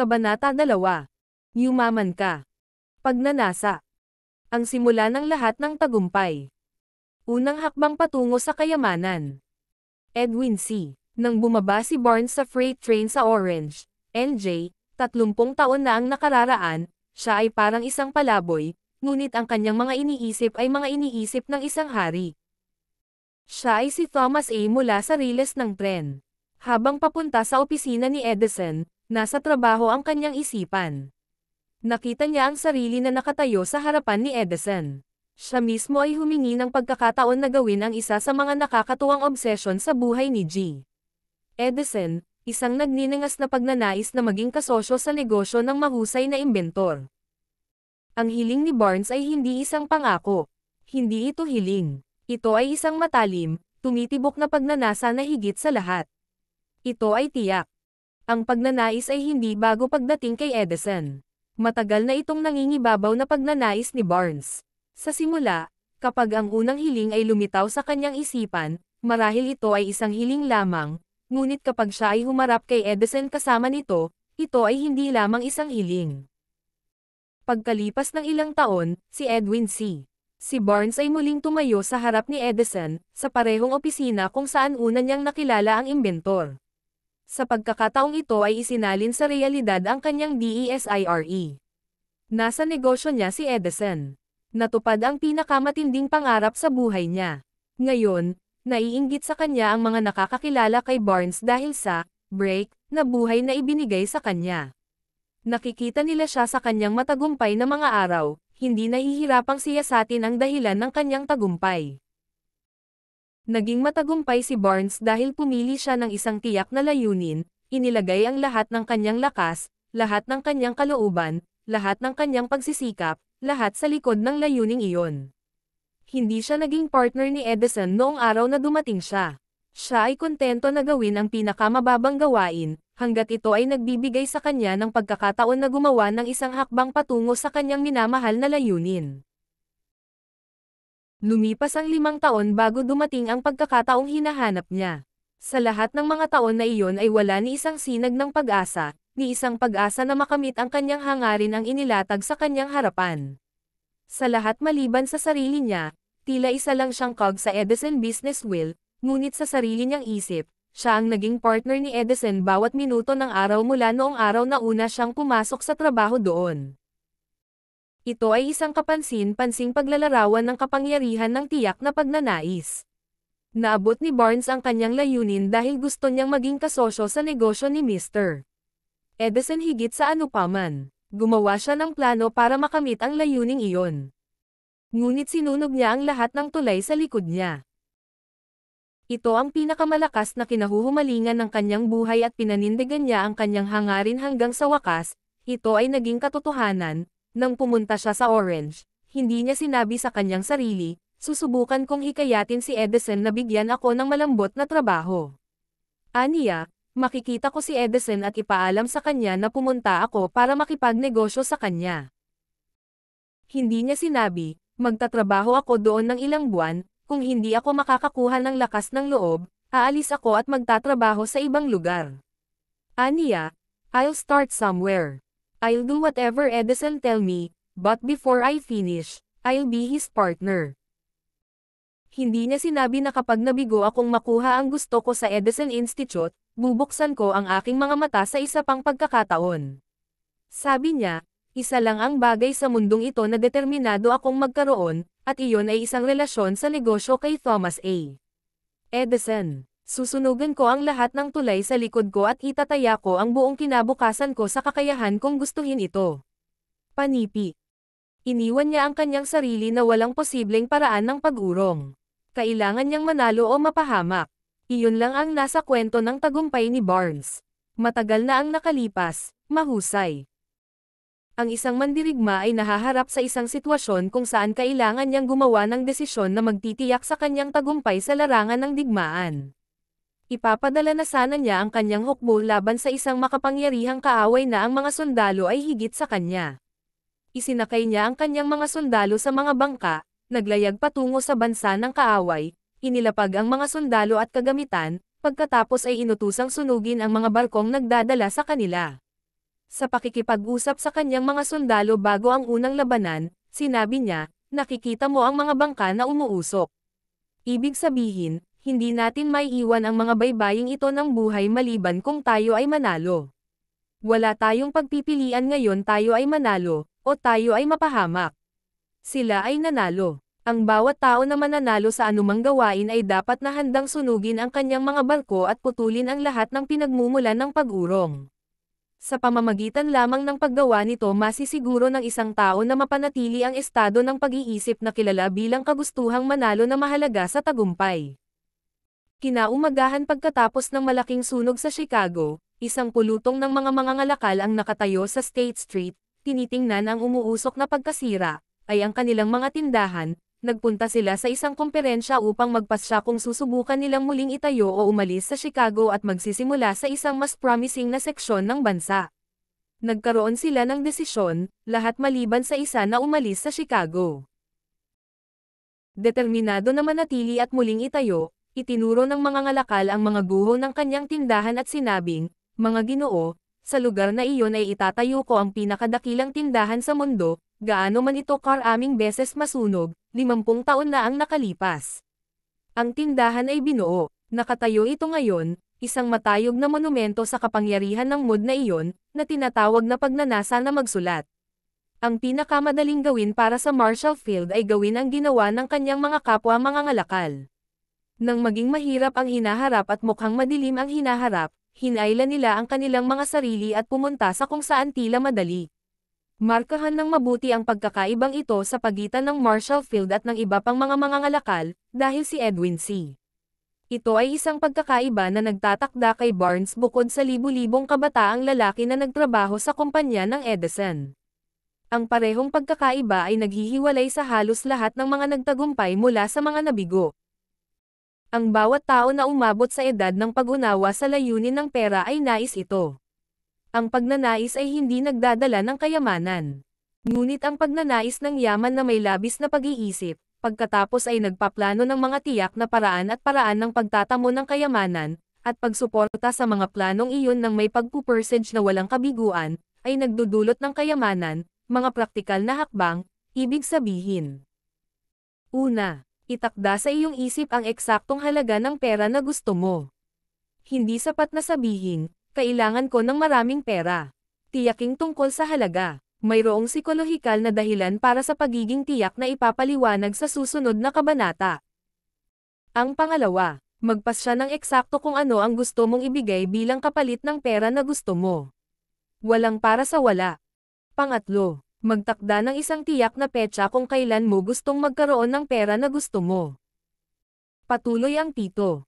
Kabanata 2. Yumaman ka. Pagnanasa. Ang simula ng lahat ng tagumpay. Unang hakbang patungo sa kayamanan. Edwin C. Nang bumaba si Barnes sa freight train sa Orange, NJ, 30 taon na ang nakararaan, siya ay parang isang palaboy, ngunit ang kanyang mga iniisip ay mga iniisip ng isang hari. Siya ay si Thomas A. mula sa riles ng tren. Habang papunta sa opisina ni Edison, nasa trabaho ang kanyang isipan. Nakita niya ang sarili na nakatayo sa harapan ni Edison. Siya mismo ay humingi ng pagkakataon na gawin ang isa sa mga nakakatuwang obsesyon sa buhay ni G. Edison, isang nagniningas na pagnanais na maging kasosyo sa negosyo ng mahusay na imbentor. Ang hiling ni Barnes ay hindi isang pangako. Hindi ito hiling. Ito ay isang matalim, tumitibok na pagnanasa na higit sa lahat. Ito ay tiyak. Ang pagnanais ay hindi bago pagdating kay Edison. Matagal na itong nangingibabaw na pagnanais ni Barnes. Sa simula, kapag ang unang hiling ay lumitaw sa kanyang isipan, marahil ito ay isang hiling lamang, ngunit kapag siya ay humarap kay Edison kasama nito, ito ay hindi lamang isang hiling. Pagkalipas ng ilang taon, si Edwin C. Si Barnes ay muling tumayo sa harap ni Edison, sa parehong opisina kung saan una niyang nakilala ang imbentor. Sa pagkakataong ito ay isinalin sa realidad ang kanyang DESIRE. Nasa negosyo niya si Edison. Natupad ang pinakamatinding pangarap sa buhay niya. Ngayon, naiinggit sa kanya ang mga nakakakilala kay Barnes dahil sa break na buhay na ibinigay sa kanya. Nakikita nila siya sa kanyang matagumpay na mga araw, hindi nahihirapang siyasatin ang dahilan ng kanyang tagumpay. Naging matagumpay si Barnes dahil pumili siya ng isang tiyak na layunin, inilagay ang lahat ng kanyang lakas, lahat ng kanyang kalooban, lahat ng kanyang pagsisikap, lahat sa likod ng layuning iyon. Hindi siya naging partner ni Edison noong araw na dumating siya. Siya ay kontento na gawin ang pinakamababang gawain, hanggat ito ay nagbibigay sa kanya ng pagkakataon na gumawa ng isang hakbang patungo sa kanyang minamahal na layunin. Lumipas ang 5 taon bago dumating ang pagkakataong hinahanap niya. Sa lahat ng mga taon na iyon ay wala ni isang sinag ng pag-asa, ni isang pag-asa na makamit ang kanyang hangarin ang inilatag sa kanyang harapan. Sa lahat maliban sa sarili niya, tila isa lang siyang cog sa Edison business wheel, ngunit sa sarili niyang isip, siya ang naging partner ni Edison bawat minuto ng araw mula noong araw na una siyang pumasok sa trabaho doon. Ito ay isang kapansin-pansing paglalarawan ng kapangyarihan ng tiyak na pagnanais. Naabot ni Barnes ang kanyang layunin dahil gusto niyang maging kasosyo sa negosyo ni Mr. Edison higit sa anupaman. Gumawa siya ng plano para makamit ang layuning iyon. Ngunit sinunog niya ang lahat ng tulay sa likod niya. Ito ang pinakamalakas na kinahuhumalingan ng kanyang buhay at pinanindigan niya ang kanyang hangarin hanggang sa wakas, ito ay naging katotohanan. Nang pumunta siya sa Orange, hindi niya sinabi sa kanyang sarili, susubukan kong hikayatin si Edison na bigyan ako ng malambot na trabaho. Aniya, makikita ko si Edison at ipaalam sa kanya na pumunta ako para makipagnegosyo sa kanya. Hindi niya sinabi, magtatrabaho ako doon ng ilang buwan, kung hindi ako makakakuha ng lakas ng loob, aalis ako at magtatrabaho sa ibang lugar. Aniya, I'll start somewhere. I'll do whatever Edison tell me, but before I finish, I'll be his partner. Hindi niya sinabi na kapag nabigo akong makuha ang gusto ko sa Edison Institute, bubuksan ko ang aking mga mata sa isa pang pagkakataon. Sabi niya, isa lang ang bagay sa mundong ito na determinado akong magkaroon, at iyon ay isang relasyon sa negosyo kay Thomas A. Edison. Susunugan ko ang lahat ng tulay sa likod ko at itataya ko ang buong kinabukasan ko sa kakayahan kong gustuhin ito. Panipi. Iniwan niya ang kanyang sarili na walang posibleng paraan ng pag-urong. Kailangan niyang manalo o mapahamak. Iyon lang ang nasa kwento ng tagumpay ni Barnes. Matagal na ang nakalipas, mahusay. Ang isang mandirigma ay nahaharap sa isang sitwasyon kung saan kailangan niyang gumawa ng desisyon na magtitiyak sa kanyang tagumpay sa larangan ng digmaan. Ipapadala na sana niya ang kanyang hukbo laban sa isang makapangyarihang kaaway na ang mga sundalo ay higit sa kanya. Isinakay niya ang kanyang mga sundalo sa mga bangka, naglayag patungo sa bansa ng kaaway, inilapag ang mga sundalo at kagamitan, pagkatapos ay inutusang sunugin ang mga barkong nagdadala sa kanila. Sa pakikipag-usap sa kanyang mga sundalo bago ang unang labanan, sinabi niya, nakikita mo ang mga bangka na umuusok. Ibig sabihin, hindi natin maiiwan ang mga baybaying ito ng buhay maliban kung tayo ay manalo. Wala tayong pagpipilian ngayon, tayo ay manalo, o tayo ay mapahamak. Sila ay nanalo. Ang bawat tao na mananalo sa anumang gawain ay dapat na handang sunugin ang kanyang mga barko at putulin ang lahat ng pinagmumulan ng pag-urong. Sa pamamagitan lamang ng paggawa nito, masisiguro ng isang tao na mapanatili ang estado ng pag-iisip na kilala bilang kagustuhang manalo na mahalaga sa tagumpay. Kinaumagahan pagkatapos ng malaking sunog sa Chicago, isang pulutong ng mga mangangalakal ang nakatayo sa State Street, tinitingnan ang umuusok na pagkasira, ay ang kanilang mga tindahan. Nagpunta sila sa isang komperensya upang magpasya kung susubukan nilang muling itayo o umalis sa Chicago at magsisimula sa isang mas promising na seksyon ng bansa. Nagkaroon sila ng desisyon, lahat maliban sa isa na umalis sa Chicago. Determinado na manatili at muling itayo, itinuro ng mga ngalakal ang mga guho ng kanyang tindahan at sinabing, "Mga Ginoo, sa lugar na iyon ay itatayo ko ang pinakadakilang tindahan sa mundo, gaano man ito karaming beses masunog, 50 taon na ang nakalipas." Ang tindahan ay binuo, nakatayo ito ngayon, isang matayog na monumento sa kapangyarihan ng mood na iyon, na tinatawag na pagnanasa na magsulat. Ang pinakamadaling gawin para sa Marshall Field ay gawin ang ginawa ng kanyang mga kapwa mangangalakal. Nang maging mahirap ang hinaharap at mukhang madilim ang hinaharap, hinailan nila ang kanilang mga sarili at pumunta sa kung saan tila madali. Markahan ng mabuti ang pagkakaibang ito sa pagitan ng Marshall Field at ng iba pang mga mangangalakal, dahil si Edwin C. Ito ay isang pagkakaiba na nagtatakda kay Barnes bukod sa libu-libong kabataang lalaki na nagtrabaho sa kumpanya ng Edison. Ang parehong pagkakaiba ay naghihiwalay sa halos lahat ng mga nagtagumpay mula sa mga nabigo. Ang bawat tao na umabot sa edad ng pag-unawa sa layunin ng pera ay nais ito. Ang pagnanais ay hindi nagdadala ng kayamanan. Ngunit ang pagnanais ng yaman na may labis na pag-iisip, pagkatapos ay nagpaplano ng mga tiyak na paraan ng pagtatamo ng kayamanan, at pagsuporta sa mga planong iyon ng may pagpupursage na walang kabiguan, ay nagdudulot ng kayamanan, mga praktikal na hakbang, ibig sabihin. Una, itakda sa iyong isip ang eksaktong halaga ng pera na gusto mo. Hindi sapat na sabihin, "Kailangan ko ng maraming pera." Tiyaking tungkol sa halaga. Mayroong psikolohikal na dahilan para sa pagiging tiyak na ipapaliwanag sa susunod na kabanata. Ang pangalawa, magpasya ng eksakto kung ano ang gusto mong ibigay bilang kapalit ng pera na gusto mo. Walang para sa wala. Pangatlo, magtakda ng isang tiyak na petsa kung kailan mo gustong magkaroon ng pera na gusto mo. Patuloy ang Tito.